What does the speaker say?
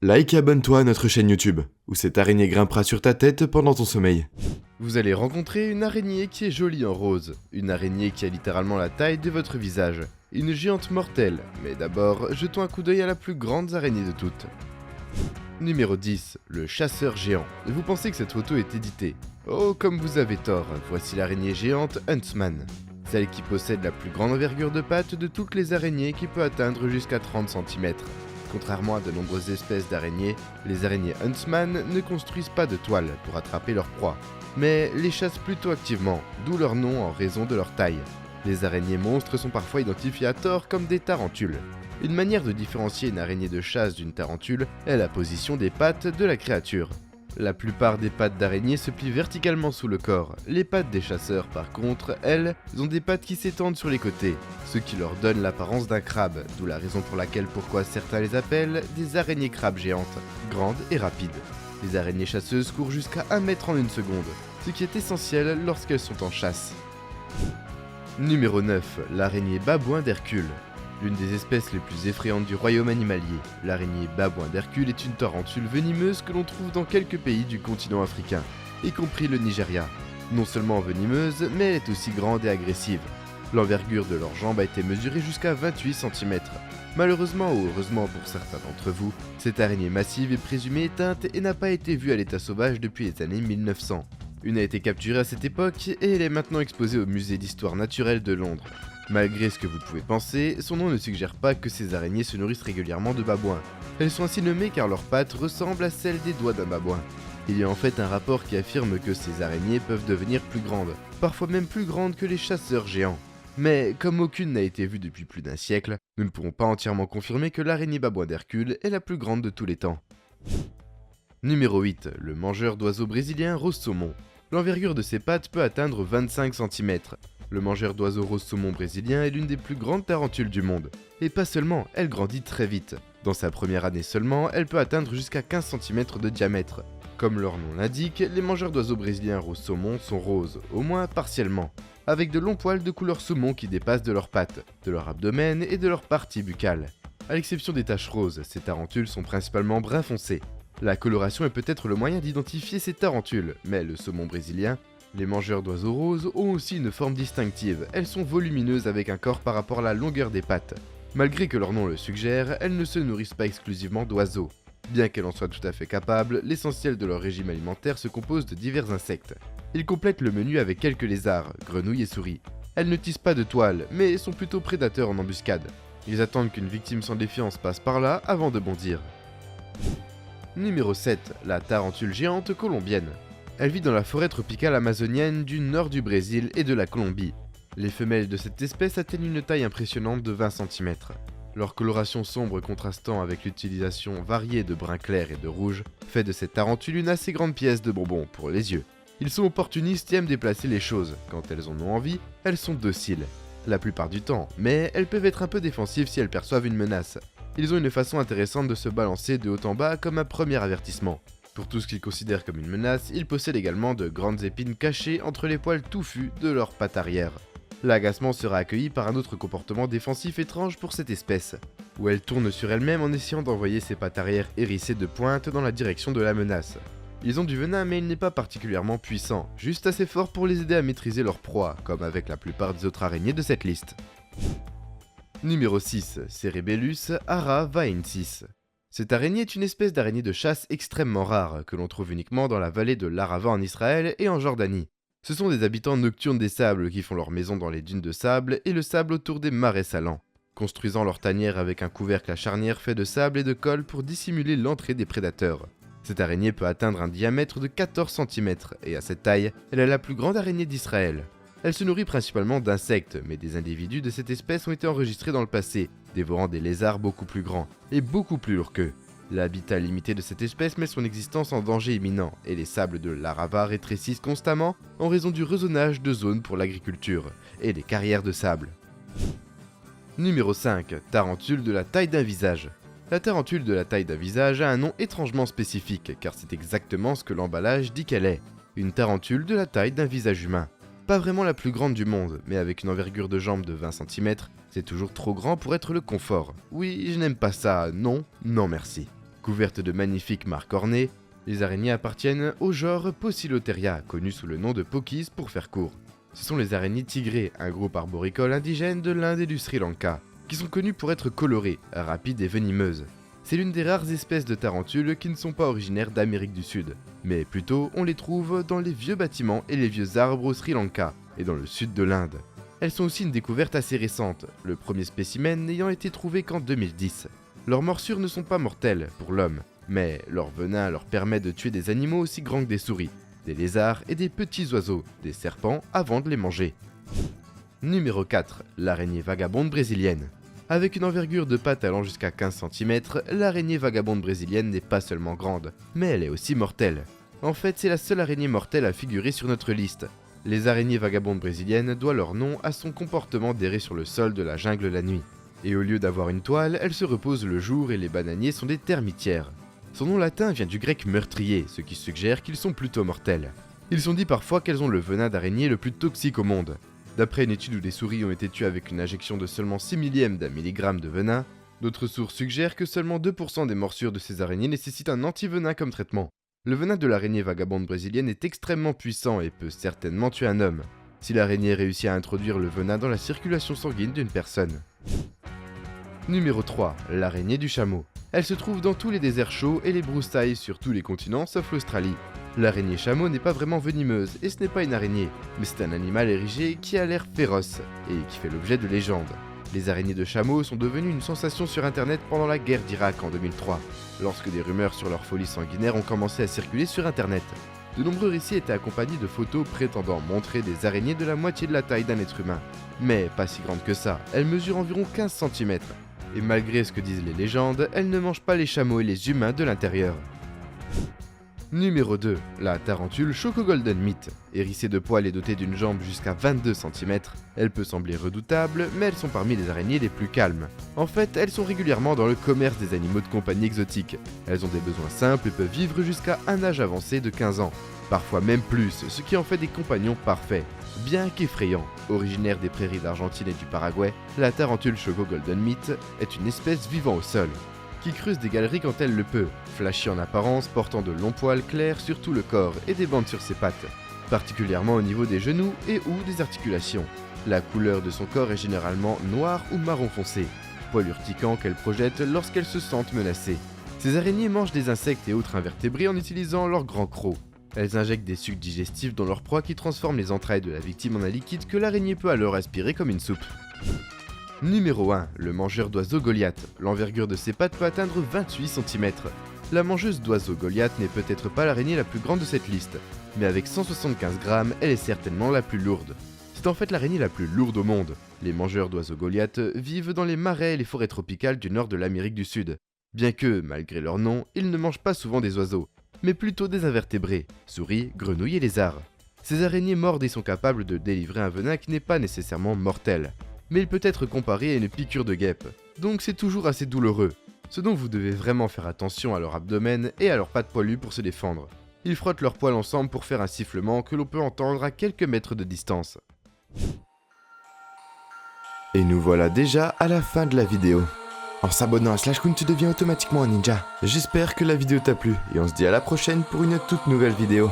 Like et abonne-toi à notre chaîne YouTube, où cette araignée grimpera sur ta tête pendant ton sommeil. Vous allez rencontrer une araignée qui est jolie en rose, une araignée qui a littéralement la taille de votre visage, une géante mortelle, mais d'abord, jetons un coup d'œil à la plus grande araignée de toutes. Numéro 10, le chasseur géant. Vous pensez que cette photo est éditée? Oh, comme vous avez tort, voici l'araignée géante Huntsman. Celle qui possède la plus grande envergure de pattes de toutes les araignées qui peut atteindre jusqu'à 30 cm. Contrairement à de nombreuses espèces d'araignées, les araignées Huntsman ne construisent pas de toile pour attraper leur proie, mais les chassent plutôt activement, d'où leur nom en raison de leur taille. Les araignées monstres sont parfois identifiées à tort comme des tarentules. Une manière de différencier une araignée de chasse d'une tarentule est la position des pattes de la créature. La plupart des pattes d'araignée se plient verticalement sous le corps. Les pattes des chasseurs, par contre, elles, ont des pattes qui s'étendent sur les côtés, ce qui leur donne l'apparence d'un crabe, d'où la raison pour laquelle certains les appellent des araignées crabes géantes, grandes et rapides. Les araignées chasseuses courent jusqu'à 1 mètre en 1 seconde, ce qui est essentiel lorsqu'elles sont en chasse. Numéro 9, l'araignée babouin d'Hercule. L'une des espèces les plus effrayantes du royaume animalier, l'araignée babouin d'Hercule est une tarentule venimeuse que l'on trouve dans quelques pays du continent africain, y compris le Nigeria. Non seulement venimeuse, mais elle est aussi grande et agressive. L'envergure de leurs jambes a été mesurée jusqu'à 28 cm. Malheureusement ou heureusement pour certains d'entre vous, cette araignée massive est présumée éteinte et n'a pas été vue à l'état sauvage depuis les années 1900. Une a été capturée à cette époque et elle est maintenant exposée au musée d'histoire naturelle de Londres. Malgré ce que vous pouvez penser, son nom ne suggère pas que ces araignées se nourrissent régulièrement de babouins. Elles sont ainsi nommées car leurs pattes ressemblent à celles des doigts d'un babouin. Il y a en fait un rapport qui affirme que ces araignées peuvent devenir plus grandes, parfois même plus grandes que les chasseurs géants. Mais comme aucune n'a été vue depuis plus d'un siècle, nous ne pourrons pas entièrement confirmer que l'araignée babouin d'Hercule est la plus grande de tous les temps. Numéro 8, le mangeur d'oiseaux brésilien rose saumon. L'envergure de ses pattes peut atteindre 25 cm. Le mangeur d'oiseaux rose saumon brésilien est l'une des plus grandes tarentules du monde. Et pas seulement, elle grandit très vite. Dans sa première année seulement, elle peut atteindre jusqu'à 15 cm de diamètre. Comme leur nom l'indique, les mangeurs d'oiseaux brésiliens rose saumon sont roses, au moins partiellement, avec de longs poils de couleur saumon qui dépassent de leurs pattes, de leur abdomen et de leur partie buccale. À l'exception des taches roses, ces tarentules sont principalement brun foncé. La coloration est peut-être le moyen d'identifier ces tarentules, mais le saumon brésilien, les mangeurs d'oiseaux roses ont aussi une forme distinctive, elles sont volumineuses avec un corps par rapport à la longueur des pattes. Malgré que leur nom le suggère, elles ne se nourrissent pas exclusivement d'oiseaux. Bien qu'elles en soient tout à fait capables, l'essentiel de leur régime alimentaire se compose de divers insectes. Ils complètent le menu avec quelques lézards, grenouilles et souris. Elles ne tissent pas de toile, mais sont plutôt prédateurs en embuscade. Ils attendent qu'une victime sans défiance passe par là avant de bondir. Numéro 7, la tarentule géante colombienne. Elle vit dans la forêt tropicale amazonienne du nord du Brésil et de la Colombie. Les femelles de cette espèce atteignent une taille impressionnante de 20 cm. Leur coloration sombre contrastant avec l'utilisation variée de brun clair et de rouge fait de cette tarentule une assez grande pièce de bonbon pour les yeux. Ils sont opportunistes et aiment déplacer les choses. Quand elles en ont envie, elles sont dociles. La plupart du temps, mais elles peuvent être un peu défensives si elles perçoivent une menace. Ils ont une façon intéressante de se balancer de haut en bas comme un premier avertissement. Pour tout ce qu'ils considèrent comme une menace, ils possèdent également de grandes épines cachées entre les poils touffus de leurs pattes arrière. L'agacement sera accueilli par un autre comportement défensif étrange pour cette espèce, où elle tourne sur elle-même en essayant d'envoyer ses pattes arrière hérissées de pointes dans la direction de la menace. Ils ont du venin mais il n'est pas particulièrement puissant, juste assez fort pour les aider à maîtriser leur proie, comme avec la plupart des autres araignées de cette liste. Numéro 6, Cerebellus aravaensis. Cette araignée est une espèce d'araignée de chasse extrêmement rare, que l'on trouve uniquement dans la vallée de l'Arava en Israël et en Jordanie. Ce sont des habitants nocturnes des sables qui font leur maison dans les dunes de sable et le sable autour des marais salants, construisant leur tanière avec un couvercle à charnière fait de sable et de colle pour dissimuler l'entrée des prédateurs. Cette araignée peut atteindre un diamètre de 14 cm et à cette taille, elle est la plus grande araignée d'Israël. Elle se nourrit principalement d'insectes, mais des individus de cette espèce ont été enregistrés dans le passé, dévorant des lézards beaucoup plus grands et beaucoup plus lourds qu'eux. L'habitat limité de cette espèce met son existence en danger imminent, et les sables de l'Arava rétrécissent constamment en raison du rezonage de zones pour l'agriculture et des carrières de sable. Numéro 5, tarentule de la taille d'un visage. La tarentule de la taille d'un visage a un nom étrangement spécifique, car c'est exactement ce que l'emballage dit qu'elle est, une tarentule de la taille d'un visage humain. Pas vraiment la plus grande du monde, mais avec une envergure de jambes de 20 cm, c'est toujours trop grand pour être le confort. Oui, je n'aime pas ça, non, non merci. Couvertes de magnifiques marques ornées, les araignées appartiennent au genre Poecilotheria, connu sous le nom de Pokis pour faire court. Ce sont les araignées tigrées, un groupe arboricole indigène de l'Inde et du Sri Lanka, qui sont connues pour être colorées, rapides et venimeuses. C'est l'une des rares espèces de tarentules qui ne sont pas originaires d'Amérique du Sud, mais plutôt on les trouve dans les vieux bâtiments et les vieux arbres au Sri Lanka et dans le sud de l'Inde. Elles sont aussi une découverte assez récente, le premier spécimen n'ayant été trouvé qu'en 2010. Leurs morsures ne sont pas mortelles pour l'homme, mais leur venin leur permet de tuer des animaux aussi grands que des souris, des lézards et des petits oiseaux, des serpents avant de les manger. Numéro 4. L'araignée vagabonde brésilienne. Avec une envergure de pattes allant jusqu'à 15 cm, l'araignée vagabonde brésilienne n'est pas seulement grande, mais elle est aussi mortelle. En fait, c'est la seule araignée mortelle à figurer sur notre liste. Les araignées vagabondes brésiliennes doivent leur nom à son comportement d'errer sur le sol de la jungle la nuit. Et au lieu d'avoir une toile, elle se repose le jour et les bananiers sont des termitières. Son nom latin vient du grec meurtrier, ce qui suggère qu'ils sont plutôt mortels. Ils sont dit parfois qu'elles ont le venin d'araignée le plus toxique au monde. D'après une étude où des souris ont été tuées avec une injection de seulement 6 millièmes d'un milligramme de venin, d'autres sources suggèrent que seulement 2% des morsures de ces araignées nécessitent un antivenin comme traitement. Le venin de l'araignée vagabonde brésilienne est extrêmement puissant et peut certainement tuer un homme, si l'araignée réussit à introduire le venin dans la circulation sanguine d'une personne. Numéro 3. L'araignée du chameau. Elle se trouve dans tous les déserts chauds et les broussailles sur tous les continents sauf l'Australie. L'araignée chameau n'est pas vraiment venimeuse et ce n'est pas une araignée, mais c'est un animal érigé qui a l'air féroce et qui fait l'objet de légendes. Les araignées de chameau sont devenues une sensation sur internet pendant la guerre d'Irak en 2003, lorsque des rumeurs sur leur folie sanguinaire ont commencé à circuler sur internet. De nombreux récits étaient accompagnés de photos prétendant montrer des araignées de la moitié de la taille d'un être humain. Mais pas si grandes que ça, elles mesurent environ 15 cm. Et malgré ce que disent les légendes, elles ne mangent pas les chameaux et les humains de l'intérieur. Numéro 2. La tarentule Choco Golden Meat. Hérissée de poils et dotée d'une jambe jusqu'à 22 cm, elle peut sembler redoutable, mais elles sont parmi les araignées les plus calmes. En fait, elles sont régulièrement dans le commerce des animaux de compagnie exotiques. Elles ont des besoins simples et peuvent vivre jusqu'à un âge avancé de 15 ans. Parfois même plus, ce qui en fait des compagnons parfaits. Bien qu'effrayant, originaire des prairies d'Argentine et du Paraguay, la tarentule Choco Golden Meat est une espèce vivant au sol, qui creuse des galeries quand elle le peut, flashy en apparence, portant de longs poils clairs sur tout le corps et des bandes sur ses pattes, particulièrement au niveau des genoux et ou des articulations. La couleur de son corps est généralement noir ou marron foncé, poils urticants qu'elle projette lorsqu'elles se sentent menacées. Ces araignées mangent des insectes et autres invertébrés en utilisant leurs grands crocs. Elles injectent des sucs digestifs dans leur proie qui transforment les entrailles de la victime en un liquide que l'araignée peut alors aspirer comme une soupe. Numéro 1. Le mangeur d'oiseaux Goliath. L'envergure de ses pattes peut atteindre 28 cm. La mangeuse d'oiseaux Goliath n'est peut-être pas l'araignée la plus grande de cette liste, mais avec 175 grammes, elle est certainement la plus lourde. C'est en fait l'araignée la plus lourde au monde. Les mangeurs d'oiseaux Goliath vivent dans les marais et les forêts tropicales du nord de l'Amérique du Sud. Bien que, malgré leur nom, ils ne mangent pas souvent des oiseaux, mais plutôt des invertébrés, souris, grenouilles et lézards. Ces araignées mordent et sont capables de délivrer un venin qui n'est pas nécessairement mortel, mais il peut être comparé à une piqûre de guêpe, donc c'est toujours assez douloureux. Ce dont vous devez vraiment faire attention à leur abdomen et à leurs pattes poilues pour se défendre. Ils frottent leurs poils ensemble pour faire un sifflement que l'on peut entendre à quelques mètres de distance. Et nous voilà déjà à la fin de la vidéo. En s'abonnant à Slashcoon, tu deviens automatiquement un ninja. J'espère que la vidéo t'a plu et on se dit à la prochaine pour une toute nouvelle vidéo.